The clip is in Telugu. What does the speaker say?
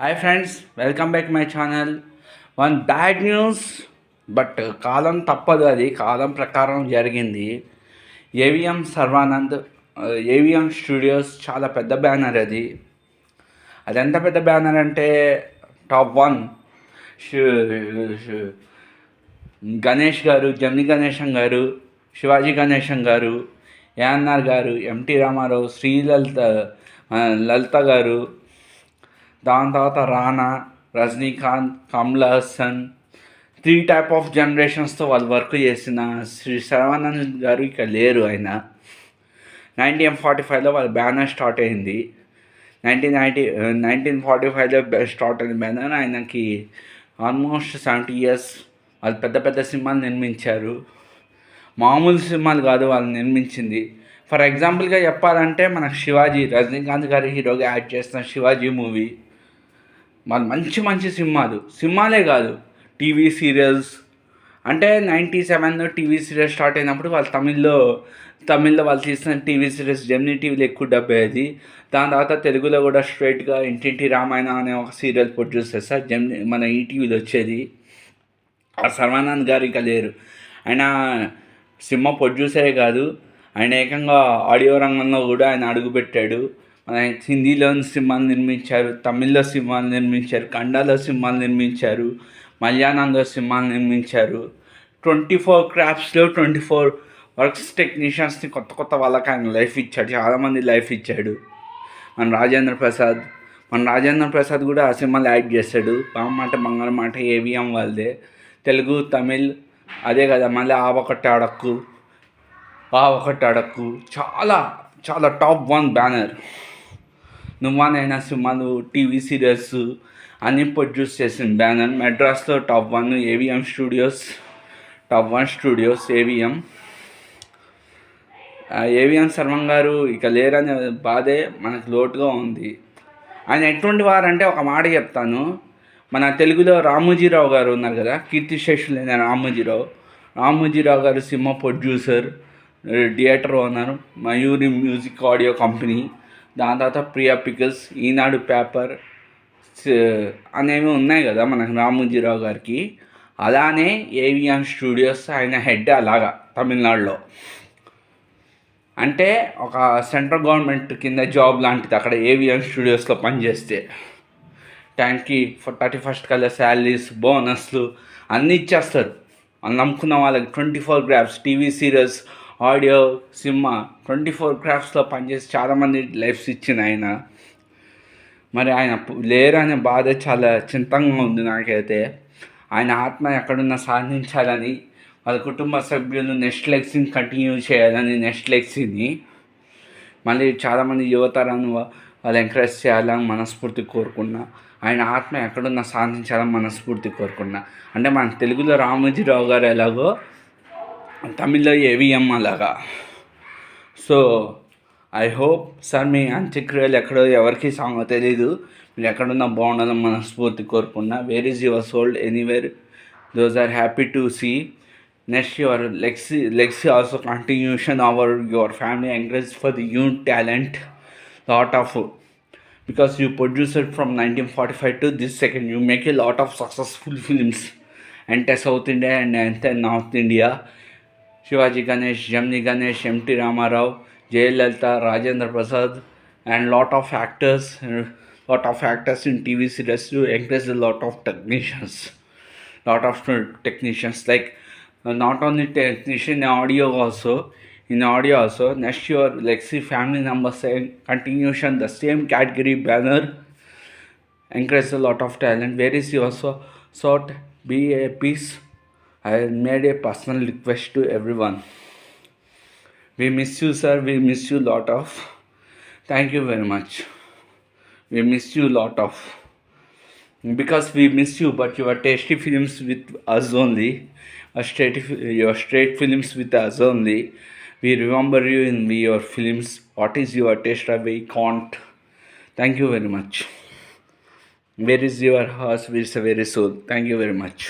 Hi friends, welcome back my channel. One bad news, but కాలం తప్పదు, అది కాలం ప్రకారం జరిగింది. ఏవిఎం సర్వానంద్, ఏవిఎం స్టూడియోస్ చాలా పెద్ద బ్యానర్ అది. అది ఎంత పెద్ద బ్యానర్ అంటే టాప్ వన్ గణేష్ గారు, జమిని గణేశం గారు, శివాజీ గణేశం గారు, ఏఎన్ఆర్ గారు, ఎంటీ రామారావు, శ్రీలలిత లలిత గారు, దాని తర్వాత రానా, రజనీకాంత్, కమల్ హాసన్, 3 టైప్ ఆఫ్ జనరేషన్స్తో వాళ్ళు వర్క్ చేసిన శ్రీ సర్వానంద్ గారు ఇక లేరు. ఆయన 1945లో వాళ్ళ బ్యానర్ స్టార్ట్ అయింది. 1945లో స్టార్ట్ అయిన బ్యానర్ ఆయనకి ఆల్మోస్ట్ 70 ఇయర్స్. వాళ్ళు పెద్ద పెద్ద సినిమాలు నిర్మించారు. మామూలు సినిమాలు కాదు వాళ్ళు నిర్మించింది. ఫర్ ఎగ్జాంపుల్గా చెప్పాలంటే మనకు శివాజీ, రజనీకాంత్ గారి హీరోగా యాడ్ చేస్తున్న శివాజీ మూవీ, వాళ్ళు మంచి మంచి సినిమాలే కాదు, టీవీ సీరియల్స్. అంటే 97లో టీవీ సీరియల్స్ స్టార్ట్ అయినప్పుడు వాళ్ళు తమిళ్లో వాళ్ళు తీసిన టీవీ సీరియల్స్ జెమినీ టీవీలో ఎక్కువ డబ్ అయ్యేది. దాని తర్వాత తెలుగులో కూడా స్ట్రైట్గా ఇంటింటి రామాయణ అనే ఒక సీరియల్ ప్రొడ్యూస్ చేస్తారు, మన ఈటీవీలో వచ్చేది. ఆ సర్వానంద్ గారు ఇక లేరు. ఆయన సినిమా ప్రొడ్యూసరే కాదు, ఆయన ఏకంగా ఆడియో రంగంలో కూడా ఆయన అడుగుపెట్టాడు. మన హిందీలో సినిమాలు నిర్మించారు, తమిళ్లో సినిమాలు నిర్మించారు, కన్నడలో సినిమాలు నిర్మించారు, మలయాళంలో సినిమాలు నిర్మించారు. 24 క్రాఫ్ట్స్లో 24 వర్క్స్ టెక్నీషియన్స్ని కొత్త వాళ్ళకి ఆయన లైఫ్ ఇచ్చాడు, చాలామంది లైఫ్ ఇచ్చాడు. మన రాజేంద్ర ప్రసాద్ కూడా ఆ సినిమాలు యాడ్ చేశాడు. బామ్మాట బంగారం మాట ఏవిఎం వాళ్ళదే. తెలుగు, తమిళ్ అదే కదా. మళ్ళీ ఆ ఒకటి అడక్కు చాలా చాలా టాప్ 1 బ్యానర్. నువ్వానైనా సినిమాలు, టీవీ సీరియల్స్ అన్నీ ప్రొడ్యూస్ చేసిన బ్యానర్. మెడ్రాస్లో top 1 AVM studios, top 1 studios AVM. AVM శర్మన్ గారు ఇక లేరనే బాధే మనకు లోటుగా ఉంది. ఆయన ఎటువంటి వారంటే ఒక మాట చెప్తాను. మన తెలుగులో రామోజీరావు గారు ఉన్నారు కదా, కీర్తిశేషులైన రామోజీరావు గారు cinema producer, theatre owner, Mayuri music audio company. దాని తర్వాత ప్రియా పికల్స్, ఈనాడు పేపర్ అనేవి ఉన్నాయి కదా మనకు రామోజీరావు గారికి. అలానే ఏవిఎం స్టూడియోస్ ఆయన హెడ్ అలాగా తమిళనాడులో. అంటే ఒక సెంట్రల్ గవర్నమెంట్ కింద జాబ్ లాంటిది అక్కడ ఏవిఎం స్టూడియోస్లో పనిచేస్తే. టైంకి 31st కల్లా శాలరీస్, బోనస్లు అన్నీ ఇచ్చేస్తారు. వాళ్ళు నమ్ముకున్న వాళ్ళకి 24 crafts, TV serials, audio, cinema 24 క్రాఫ్ట్స్లో పనిచేసి చాలామంది లైఫ్స్ ఇచ్చిన ఆయన. మరి ఆయన లేరు అనే బాధ చాలా చింతంగా ఉంది నాకైతే. ఆయన ఆత్మ ఎక్కడున్నా సాధించాలని, వాళ్ళ కుటుంబ సభ్యులు నెక్స్ట్ లెగ్సీని కంటిన్యూ చేయాలని, నెక్స్ట్ లెగ్సీని మళ్ళీ చాలామంది యువతరాన్ని వాళ్ళు ఎంకరేజ్ చేయాలని మనస్ఫూర్తి కోరుకున్నా. ఆయన ఆత్మ ఎక్కడున్నా సాధించాలని మనస్ఫూర్తి కోరుకున్నా. అంటే మన తెలుగులో రామోజీరావు గారు ఎలాగో తమిళ్లో ఏవిఎం అలాగా. సో ఐ హోప్ సార్ మీ అంత్యక్రియలు ఎక్కడో ఎవరికి తెలీదు, మీరు ఎక్కడున్నా బాగుండాలని మనస్ఫూర్తి కోరుకున్నా. Where is your soul anywhere, those are happy to see. Next your legacy also continuation our your family encourage for the new talent lot of, because you produced it from 1945 to this second, you make a lot of successful films enter South India and enter North India. Shivaji Ganesh, Jemini Ganesh, MT Ramarao, Jayalalitha, Rajendra Prasad, and lot of actors in TV series to encourage a lot of technicians like not only technician in audio also. Next your legacy family numbers and continuation the same category banner encourage a lot of talent. Where is your sort be a peace. I made a personal request to everyone. We miss you sir, we miss you lot of. Thank you very much. We miss you lot of, because we miss you, but your tasty films with us only, your straight films with us only. We remember you in your films. What is your taste of we can't. Thank you very much. Where is your heart, where is your soul. Thank you very much.